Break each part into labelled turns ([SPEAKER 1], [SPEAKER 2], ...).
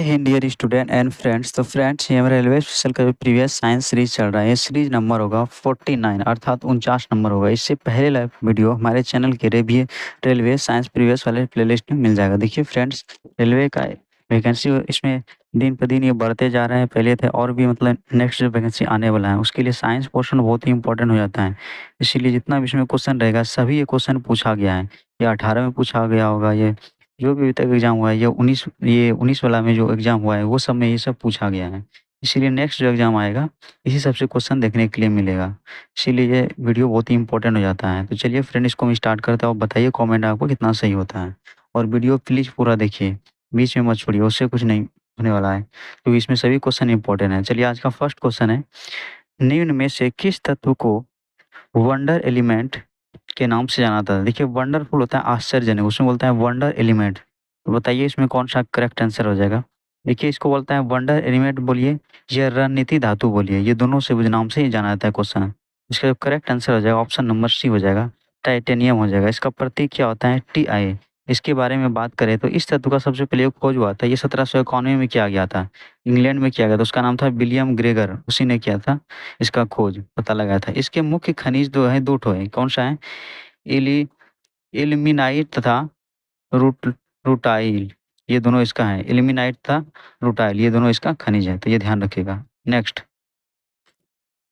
[SPEAKER 1] Hind dear student and friends. तो friends, ये हमारा रेलवे स्पेशल का जो प्रीवियस साइंस सीरीज चल रहा है, ये सीरीज नंबर होगा 49 अर्थात 49 नंबर होगा। इससे पहले लाइव वीडियो हमारे चैनल के रेलवे साइंस प्रीवियस वाले प्लेलिस्ट में मिल जाएगा। देखिए फ्रेंड्स, रेलवे का वैकेंसी इसमें दिन पर दिन ये बढ़ते जा रहे हैं। पहले थे और भी मतलब नेक्स्ट जो वैकेंसी आने वाला है उसके लिए साइंस पोर्शन बहुत ही इंपॉर्टेंट हो जाता है। इसीलिए जितना भी इसमें क्वेश्चन रहेगा सभी ये क्वेश्चन पूछा गया है। ये 18 में पूछा गया होगा, ये जो भी अभी तक एग्ज़ाम हुआ है, ये 19 वाला में जो एग्ज़ाम हुआ है वो सब में ये सब पूछा गया है। इसीलिए नेक्स्ट जो एग्ज़ाम आएगा इसी सब से क्वेश्चन देखने के लिए मिलेगा। इसीलिए ये वीडियो बहुत ही इंपॉर्टेंट हो जाता है। तो चलिए फ्रेंड, इसको हम स्टार्ट करते हैं और बताइए कमेंट आपको कितना सही होता है। और वीडियो प्लीज़ पूरा देखिए, बीच में मत छोड़िए, उससे कुछ नहीं होने वाला है क्योंकि इसमें सभी क्वेश्चन इंपॉर्टेंट है। चलिए आज का फर्स्ट क्वेश्चन है, निम्न में से किस तत्व को वंडर एलिमेंट के नाम से जाना जाता है? देखिए वंडरफुल होता है आश्चर्यजनक, उसमें बोलता है वंडर एलिमेंट। तो बताइए इसमें कौन सा करेक्ट आंसर हो जाएगा? देखिए इसको बोलता है वंडर एलिमेंट बोलिए या रणनीति धातु बोलिए, ये दोनों से नाम से ही जाना जाता है क्वेश्चन। इसका जो करेक्ट आंसर हो जाएगा ऑप्शन नंबर सी हो जाएगा, टाइटेनियम हो जाएगा। इसका प्रतीक क्या होता है? Ti। इसके बारे में बात करें तो इस तत्व का सबसे पहले खोज हुआ था, ये 1791 में किया गया था, इंग्लैंड में किया गया था। उसका नाम था विलियम ग्रेगर, उसी ने किया था इसका खोज, पता लगाया था। इसके मुख्य खनिज दो है, दो ठो है। कौन सा है? इली इल्मेनाइट तथा रूटाइल, ये दोनों इसका है। इल्मेनाइट तथा रूटाइल, ये दोनों इसका खनिज है, तो ये ध्यान रखिएगा। नेक्स्ट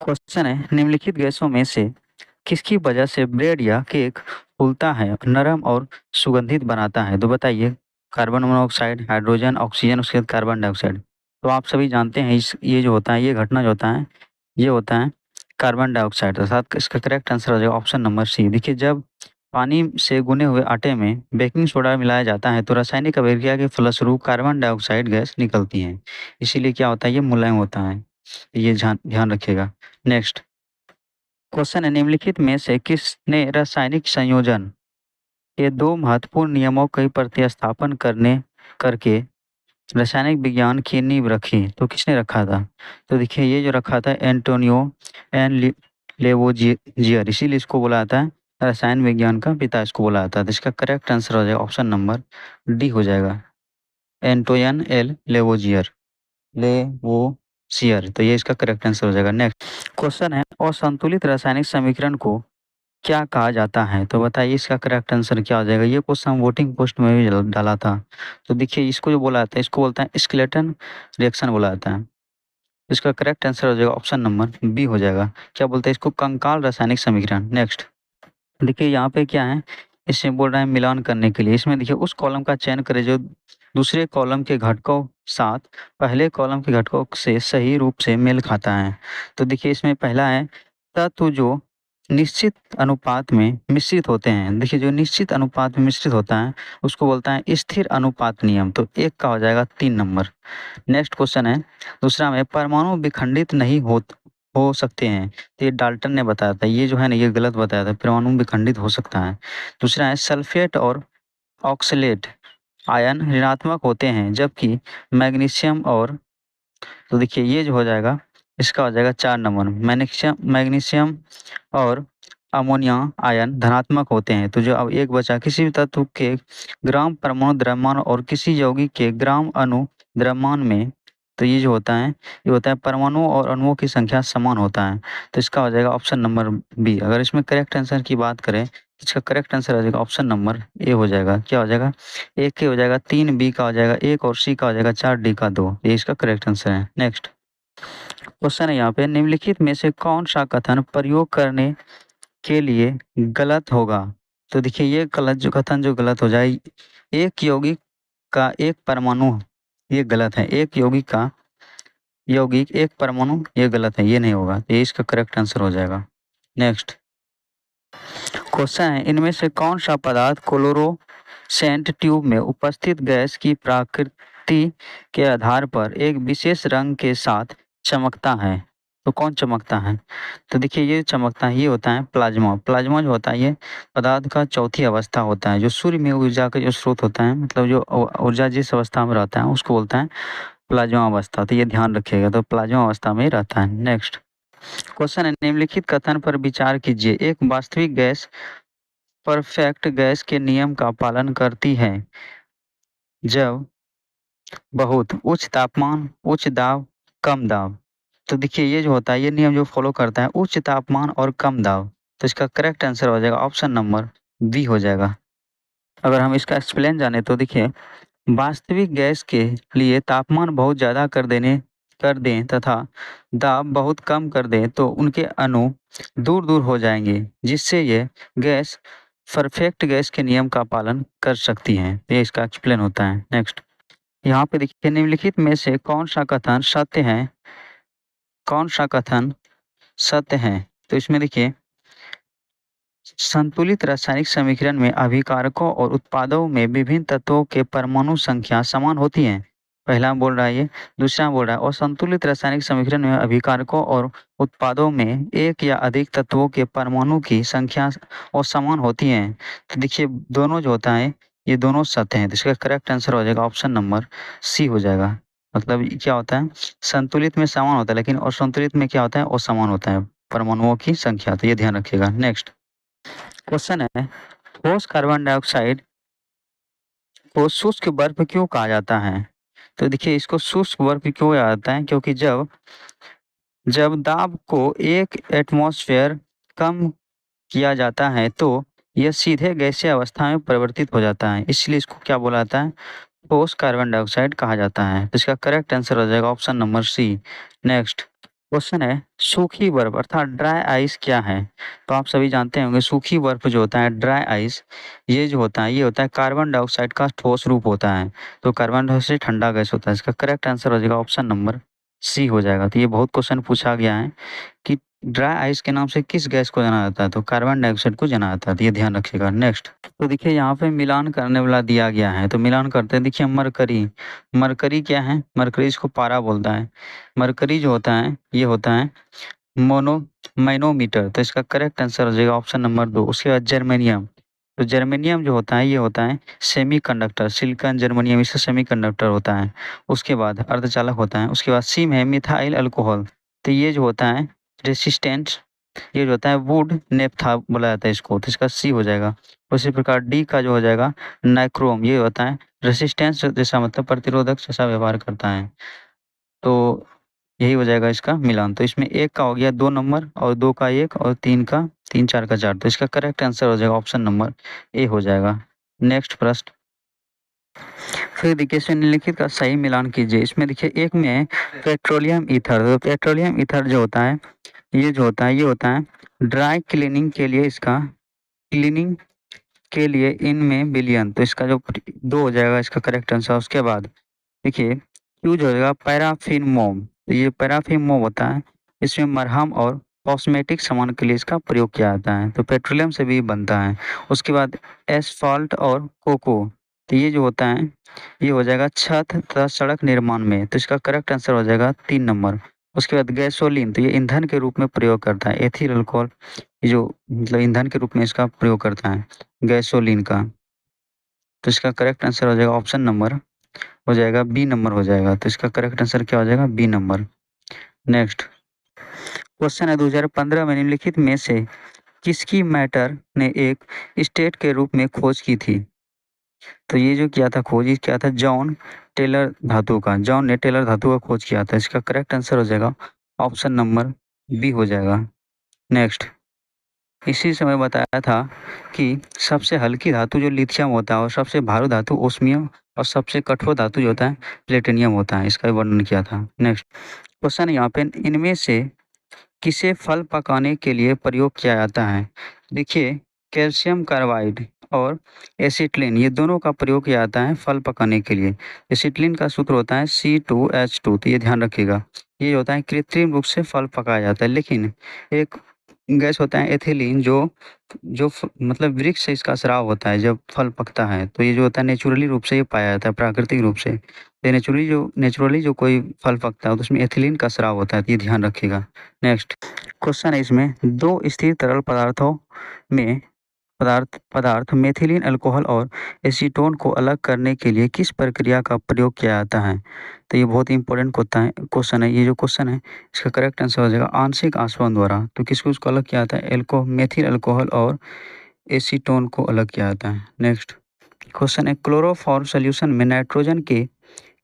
[SPEAKER 1] क्वेश्चन है, निम्नलिखित गैसों में से किसकी वजह से ब्रेड या केक फूलता है, नरम और सुगंधित बनाता है? तो बताइए, कार्बन मोनोऑक्साइड, हाइड्रोजन, ऑक्सीजन, उसके बाद कार्बन डाइऑक्साइड। तो आप सभी जानते हैं ये जो होता है, ये घटना जो होता है, ये होता है कार्बन डाइऑक्साइड। अर्थात इसका करेक्ट आंसर हो जाएगा ऑप्शन नंबर सी। देखिए जब पानी से गुने हुए आटे में बेकिंग सोडा मिलाया जाता है तो रासायनिक अभिक्रिया के फलस्वरूप कार्बन डाइऑक्साइड गैस निकलती है। इसीलिए क्या होता है, ये मुलायम होता है। ये ध्यान ध्यान रखिएगा। नेक्स्ट क्वेश्चन है, निम्नलिखित में से किसने रासायनिक संयोजन के दो महत्वपूर्ण नियमों का प्रतिस्थापन करके रासायनिक विज्ञान की नींव रखी? तो किसने रखा था? तो देखिए ये जो रखा था एंटोनियो लेवोजियर, इसीलिए इसको बोला जाता है रसायन विज्ञान का पिता, इसको बोला जाता है। तो इसका करेक्ट आंसर हो जाएगा ऑप्शन नंबर डी हो जाएगा, एंटोयन एल लेवोजियर। तो ये इसका करेक्ट आंसर हो जाएगा। नेक्स्ट क्वेश्चन है, असंतुलित रासायनिक समीकरण को क्या कहा जाता है? तो बताइए इसका करेक्ट आंसर क्या हो जाएगा? ये क्वेश्चन हम वोटिंग पोस्ट में भी डाला था। तो देखिए इसको जो बोला जाता है, इसको बोलता है स्केलेटन रिएक्शन बोला जाता है। इसका करेक्ट आंसर हो जाएगा ऑप्शन नंबर बी हो जाएगा। क्या बोलते हैं इसको? कंकाल रासायनिक समीकरण। नेक्स्ट देखिए यहाँ पे क्या है, इसमें बोल रहा है मिलान करने के लिए। इसमें देखिए उस कॉलम का चयन करें जो दूसरे कॉलम के घटकों साथ पहले कॉलम के घटकों से सही रूप से मेल खाता है। तो देखिए इसमें पहला है तत्व जो निश्चित अनुपात में मिश्रित होते हैं। देखिए जो निश्चित अनुपात में मिश्रित होता है उसको बोलता है स्थिर अनुपात नियम। तो एक का हो जाएगा 3 नंबर। नेक्स्ट क्वेश्चन है, दूसरा में परमाणु विखंडित नहीं हो सकते हैं। तो ये डाल्टन ने बताया था, ये जो है ना ये गलत बताया था, परमाणु विखंडित हो सकता है। दूसरा है सल्फेट और ऑक्सलेट आयन ऋणात्मक होते हैं जबकि मैग्नीशियम और, तो देखिए ये जो हो जाएगा इसका हो जाएगा 4 नंबर, मैग्नीशियम और अमोनिया आयन धनात्मक होते हैं। तो जो अब एक बचा, किसी भी तत्व के ग्राम परमाणु द्रव्यमान और किसी यौगिक के ग्राम अणु द्रव्यमान में, तो ये जो होता है ये होता है परमाणु और अणुओं की संख्या समान होता है। तो इसका हो जाएगा ऑप्शन नंबर बी। अगर इसमें करेक्ट आंसर की बात करें तो इसका करेक्ट आंसर हो जाएगा ऑप्शन नंबर ए हो जाएगा। क्या हो जाएगा? एक के हो जाएगा 3, बी का हो जाएगा 1 और सी का हो जाएगा 4, डी का 2। ये इसका करेक्ट आंसर है। नेक्स्ट क्वेश्चन है यहाँ पे, निम्नलिखित में से कौन सा कथन प्रयोग करने के लिए गलत होगा? तो देखिए ये कथन जो गलत हो जाए, एक यौगिक का एक परमाणु, ये गलत है। एक यौगिक एक परमाणु, ये गलत है, ये नहीं होगा। तो ये इसका करेक्ट आंसर हो जाएगा। नेक्स्ट क्वेश्चन है, इनमें से कौन सा पदार्थ क्लोरोसेंट ट्यूब में उपस्थित गैस की प्रकृति के आधार पर एक विशेष रंग के साथ चमकता है? तो कौन चमकता है? तो देखिए ये चमकता है, ये होता है प्लाज्मा। प्लाज्मा जो होता है ये पदार्थ का चौथी अवस्था होता है, जो सूर्य में ऊर्जा का जो स्रोत होता है, मतलब जो ऊर्जा जिस अवस्था में रहता है उसको बोलता है प्लाज्मा अवस्था। तो ये ध्यान रखिएगा, तो प्लाज्मा अवस्था में रहता है। नेक्स्ट क्वेश्चन है, निम्नलिखित कथन पर विचार कीजिए, एक वास्तविक गैस परफेक्ट गैस के नियम का पालन करती है जब बहुत, उच्च तापमान, उच्च दाब, कम दाब। तो देखिए ये जो होता है, ये नियम जो फ़ॉलो करता है उच्च तापमान और कम दाब, तो इसका करेक्ट आंसर हो जाएगा ऑप्शन नंबर बी हो जाएगा। अगर हम इसका एक्सप्लेन जाने तो देखिए, वास्तविक गैस के लिए तापमान बहुत ज़्यादा कर दें तथा दाब बहुत कम कर दें तो उनके अणु दूर-दूर हो जाएँगे, जिससे ये गैस परफेक्ट गैस के नियम का पालन कर सकती हैं। ये इसका एक्सप्लेन होता है। नेक्स्ट, यहाँ पे देखिए निम्नलिखित में से कौन-सा कथन सत्य है? तो इसमें देखिए, संतुलित रासायनिक समीकरण में अभिकारकों और उत्पादों में विभिन्न तत्वों के परमाणु संख्या समान होती है। पहला बोल रहा है ये, दूसरा बोल रहा है असंतुलित रासायनिक समीकरण में अभिकारकों और उत्पादों में एक या अधिक तत्वों के परमाणु की संख्या असमान होती है। तो देखिए दोनों जो होता है, ये दोनों सत्य हैं, तो इसका करेक्ट आंसर हो जाएगा ऑप्शन नंबर सी हो जाएगा। मतलब ये क्या होता है, संतुलित में समान होता है लेकिन असंतुलित में क्या होता है, असमान होता है परमाणुओं की संख्या, तो ये ध्यान रखिएगा। नेक्स्ट क्वेश्चन है, ठोस कार्बन डाइऑक्साइड को शुष्क बर्फ क्यों कहा जाता है? तो देखिए इसको शुष्क बर्फ क्यों कहा जाता है, क्योंकि जब जब दाब को 1 एटमॉस्फेयर कम किया जाता है तो यह सीधे गैसीय अवस्था में परिवर्तित हो जाता है, इसलिए इसको क्या बोला जाता है, ठोस कार्बन डाइऑक्साइड कहा जाता है। तो इसका करेक्ट आंसर हो जाएगा option number C. Next question है, सूखी बर्फ अर्थात ड्राई आइस क्या है? तो आप सभी जानते होंगे सूखी बर्फ जो होता है, ड्राई आइस, ये जो होता है ये होता है कार्बन डाइऑक्साइड का ठोस रूप होता है। तो कार्बन डाइऑक्साइड ठंडा गैस होता है, इसका करेक्ट आंसर हो जाएगा ऑप्शन नंबर सी हो जाएगा। तो ये बहुत क्वेश्चन पूछा गया है कि ड्राई आइस के नाम से किस गैस को जाना जाता है, तो कार्बन डाइऑक्साइड को जाना जाता है, तो ये ध्यान रखिएगा। नेक्स्ट, तो देखिए यहाँ पे मिलान करने वाला दिया गया है, तो मिलान करते हैं। देखिए मरकरी, मरकरी क्या है, मरकरी इसको पारा बोलता है। मरकरी जो होता है ये होता है मोनो मैनोमीटर, तो इसका करेक्ट आंसर हो जाएगा ऑप्शन नंबर 2। उसके बाद जर्मेनियम, तो जर्मेनियम जो होता है ये होता है सेमीकंडक्टर, सिलिकॉन जर्मेनियम इसका सेमीकंडक्टर होता है। उसके बाद अर्धचालक होता है। उसके बाद सीम है मिथाइल अल्कोहल, तो ये जो होता है रेसिस्टेंट, ये जो होता है वुड नेप्था बोला जाता है इसको, तो इसका सी हो जाएगा। उसी प्रकार डी का जो हो जाएगा नाइक्रोम, ये होता है रेसिस्टेंस जैसा, मतलब प्रतिरोधक जैसा व्यवहार करता है। तो यही हो जाएगा इसका मिलान। तो इसमें 1 का हो गया 2 नंबर और 2 का 1 और 3 का 3, 4 का 4, तो इसका करेक्ट आंसर हो जाएगा ऑप्शन नंबर ए हो जाएगा। नेक्स्ट प्रश्न, फिर देखिए इसमें निम्नलिखित का सही मिलान कीजिए। इसमें देखिए एक में है पेट्रोलियम ईथर, तो पेट्रोलियम ईथर जो होता है ये जो होता है ये होता है ड्राई क्लीनिंग के लिए, इसका क्लीनिंग के लिए इनमें विलयन, तो इसका जो 2 हो जाएगा इसका करेक्ट आंसर। उसके बाद देखिए यूज हो जाएगा पैराफिन मोम, तो ये पैराफिन मोम होता है, इसमें मरहम और कॉस्मेटिक सामान के लिए इसका प्रयोग किया जाता है, तो पेट्रोलियम से भी बनता है। उसके बाद एस्फाल्ट और कोको, तो ये जो होता है ये हो जाएगा छत तथा सड़क निर्माण में, तो इसका करेक्ट आंसर हो जाएगा 3 नंबर। उसके बाद गैसोलीन, तो ये ईंधन के रूप में प्रयोग करता है, एथिल अल्कोहल ये जो मतलब ईंधन के रूप में इसका प्रयोग करता है गैसोलीन का, तो इसका करेक्ट आंसर हो जाएगा ऑप्शन नंबर हो जाएगा बी नंबर हो जाएगा। तो इसका करेक्ट आंसर क्या हो जाएगा, बी नंबर। नेक्स्ट क्वेश्चन है, 2015 में निम्नलिखित में से किसकी मैटर ने एक स्टेट के रूप में खोज की थी? तो ये जो किया था खोज, ये क्या था, जॉन टेलर धातु का, जॉन ने टेलर धातु का खोज किया था। इसका करेक्ट आंसर हो जाएगा ऑप्शन नंबर बी हो जाएगा। नेक्स्ट, इसी समय बताया था कि सबसे हल्की धातु जो लिथियम होता है और सबसे भारी धातु ओस्मियम और सबसे कठोर धातु जो होता है प्लेटिनियम होता है, इसका वर्णन किया था। नेक्स्ट क्वेश्चन यहाँ पे, इनमें से किसे फल पकाने के लिए प्रयोग किया जाता है? देखिए कैल्शियम कार्बाइड और एसिटिलीन, ये दोनों का प्रयोग किया जाता है फल पकाने के लिए। एसिटिलीन का सूत्र होता है C2H2, तो ये ध्यान रखिएगा। ये होता है कृत्रिम रूप से फल पकाया जाता है, लेकिन एक गैस होता है एथिलीन जो जो मतलब वृक्ष से इसका स्राव होता है जब फल पकता है, तो ये जो होता है नेचुरली रूप से ये पाया जाता है, प्राकृतिक रूप से। तो नेचुरली जो कोई फल पकता है तो उसमें एथिलीन का स्राव होता है, तो ये ध्यान रखिएगा। नेक्स्ट क्वेश्चन है, इसमें 2 स्थिर तरल पदार्थों में पदार्थ पदार्थ मेथिलीन अल्कोहल और एसीटोन को अलग करने के लिए किस प्रक्रिया का प्रयोग किया जाता है? तो ये बहुत ही इंपॉर्टेंट क्वेश्चन है। ये जो क्वेश्चन है इसका करेक्ट आंसर हो जाएगा आंशिक आसवन द्वारा। तो किसको उसको अलग किया जाता है, मेथिल अल्कोहल और एसीटोन को अलग किया जाता है। नेक्स्ट क्वेश्चन है, क्लोरोफॉर्म सॉल्यूशन में नाइट्रोजन के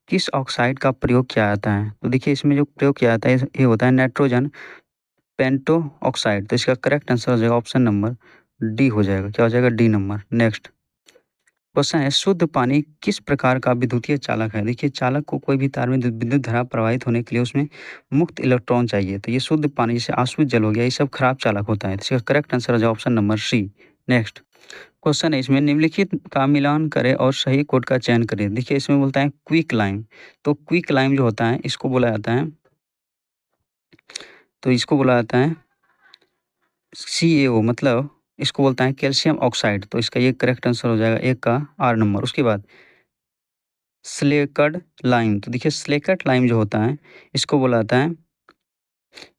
[SPEAKER 1] किस ऑक्साइड का प्रयोग किया जाता है? तो देखिए इसमें जो प्रयोग किया जाता है ये होता है नाइट्रोजन पेंटो ऑक्साइड। तो इसका करेक्ट आंसर हो जाएगा ऑप्शन नंबर डी हो जाएगा। क्या हो जाएगा? D number. नेक्स्ट क्वेश्चन है, शुद्ध पानी किस प्रकार का विद्युतीय चालक है? देखिए चालक को कोई भी तार में विद्युत धारा प्रवाहित होने के लिए उसमें मुक्त इलेक्ट्रॉन चाहिए। तो ये शुद्ध पानी जैसे आसुत जल हो गया, ये सब खराब चालक होता है। तो इसका करेक्ट आंसर हो जाएगा option number C. Next question है, इसमें निम्नलिखित का मिलान करें और सही कोड का चयन करें। देखिए इसमें बोलता है क्विक लाइम। तो क्विक लाइम जो होता है इसको बोला जाता है, तो इसको बोला जाता है CaO, मतलब इसको बोलता है कैल्शियम ऑक्साइड। तो इसका ये करेक्ट आंसर हो जाएगा एक का आर नंबर। उसके बाद स्लेकड लाइम। तो देखिए स्लेकड लाइम जो होता है इसको बोला जाता है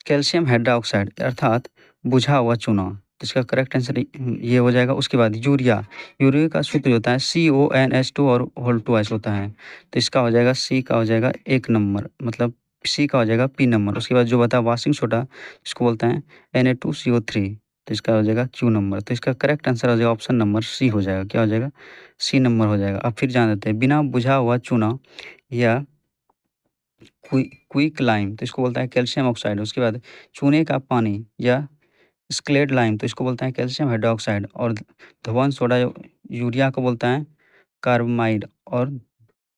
[SPEAKER 1] कैल्शियम हाइड्रोक्साइड, अर्थात बुझा हुआ चूना। तो इसका करेक्ट आंसर ये हो जाएगा। उसके बाद यूरिया। यूरिया का सूत्र होता है CONH2 और होल 2H होता है। तो इसका हो जाएगा सी का हो जाएगा एक नंबर, मतलब सी का हो जाएगा पी नंबर। उसके बाद जो बता वाशिंग सोडा इसको बोलते हैं Na2CO3। तो इसका हो जाएगा क्यू नंबर। तो इसका करेक्ट आंसर हो जाएगा ऑप्शन नंबर सी हो जाएगा। क्या हो जाएगा? सी नंबर हो जाएगा। अब फिर जान देते हैं बिना बुझा हुआ चूना या क्विक लाइम, तो इसको बोलता है कैल्शियम ऑक्साइड। उसके बाद चूने का पानी या स्क्लेड लाइम, तो इसको बोलता है कैल्शियम हाइड्रोक्साइड। और धवन सोडा यूरिया को बोलता है कार्बामाइड। और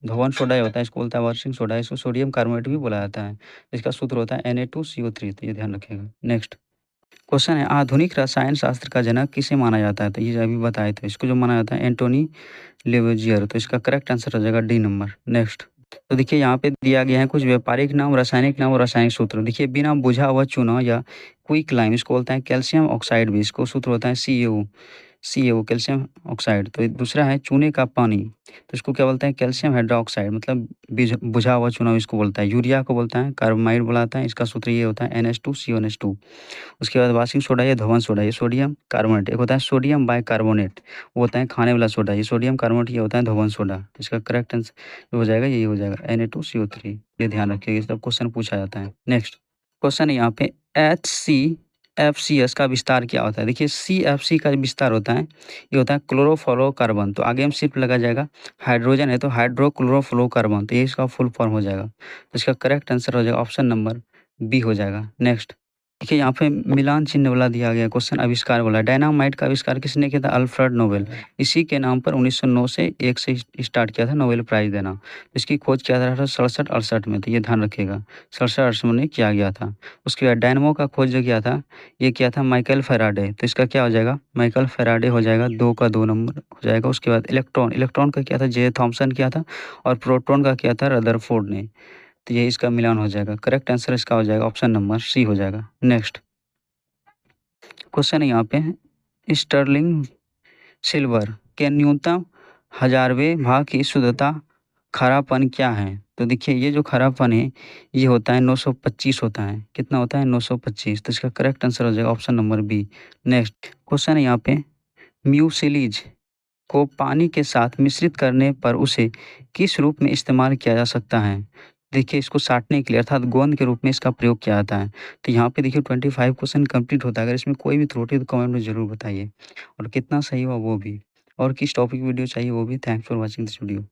[SPEAKER 1] धवन सोडा जो होता है इसको बोलता है वाशिंग सोडा, इसको सोडियम कार्बोनेट भी बोला जाता है। इसका सूत्र होता है Na2CO3। तो ये ध्यान रखिएगा। नेक्स्ट क्वेश्चन है, आधुनिक रसायन शास्त्र का जनक किसे माना जाता है? तो ये अभी बताए थे, इसको जो माना जाता है एंटोनी लेवेजियर। तो इसका करेक्ट आंसर हो जाएगा डी नंबर। नेक्स्ट तो देखिए यहाँ पे दिया गया है कुछ व्यापारिक नाम, रासायनिक नाम और रासायनिक सूत्र। देखिए बिना बुझा हुआ चूना या क्विक लाइम इसको बोलता है कैल्शियम ऑक्साइड भी, इसको सूत्र होता है CaO कैल्शियम ऑक्साइड। तो दूसरा है चूने का पानी, तो इसको क्या बोलते हैं? कैल्शियम हाइड्रोक्साइड, मतलब बुझा हुआ चूना इसको बोलता है। यूरिया को बोलता है कार्बामाइड बुलाता है, इसका सूत्र ये होता है NH2CONH2। उसके बाद वाशिंग सोडा या धवन सोडा ये सोडियम कार्बोनेट। एक होता है सोडियम बाइकार्बोनेट, वो होता है खाने वाला सोडा। ये सोडियम कार्बोनेट ये होता है धवन सोडा। इसका करेक्ट आंसर जो हो जाएगा यही हो जाएगा Na2CO3। ये ध्यान रखिए, ये सब क्वेश्चन पूछा जाता है। नेक्स्ट क्वेश्चन है यहाँ पे HCFCS का विस्तार क्या होता है? देखिए CFC का विस्तार होता है, ये होता है क्लोरोफ्लोरोकार्बन। तो आगे हम सिर्फ लगा जाएगा, हाइड्रोजन है तो हाइड्रोक्लोरोफ्लोरोकार्बन। तो ये इसका फुल फॉर्म हो जाएगा। तो इसका करेक्ट आंसर हो जाएगा ऑप्शन नंबर बी हो जाएगा। नेक्स्ट देखिए यहाँ पे मिलान चिन्ह वाला दिया गया क्वेश्चन, आविष्कार वाला। डायनामाइट का आविष्कार किसने किया था? Alfred Nobel. इसी के नाम पर 1909 से एक से स्टार्ट किया था नोबेल प्राइज देना। इसकी खोज किया था 67-68 में। तो ये ध्यान रखिएगा 67-68 में किया गया था। उसके बाद डायनमो का खोज जो किया था ये किया था माइकल फेराडे। तो इसका क्या हो जाएगा? माइकल फेराडे हो जाएगा, 2 का 2 नंबर हो जाएगा। उसके बाद इलेक्ट्रॉन का किया था जे थॉमसन किया था, और प्रोटॉन का किया था रदरफोर्ड ने। तो ये इसका मिलान हो जाएगा। करेक्ट आंसर इसका हो जाएगा ऑप्शन नंबर सी हो जाएगा। नेक्स्ट क्वेश्चन है यहाँ पे, स्टर्लिंग सिल्वर के न्यूनतम 1000वें भाग की शुद्धता खारापन क्या है? तो देखिए ये जो खारापन है ये होता है 925 होता है। कितना होता है? 925। तो इसका करेक्ट आंसर हो जाएगा option number B. Next question है यहाँ पे, म्यूसिलीज को पानी के साथ मिश्रित करने पर उसे किस रूप में इस्तेमाल किया जा सकता है? देखिए इसको साटने के लिए, अर्थात गोंद के रूप में इसका प्रयोग किया जाता है। तो यहाँ पे देखिए 25 क्वेश्चन कंप्लीट होता है। अगर इसमें कोई भी त्रुटि तो कमेंट में ज़रूर बताइए, और कितना सही हुआ वो भी, और किस टॉपिक वीडियो चाहिए वो भी। Thanks for watching this video.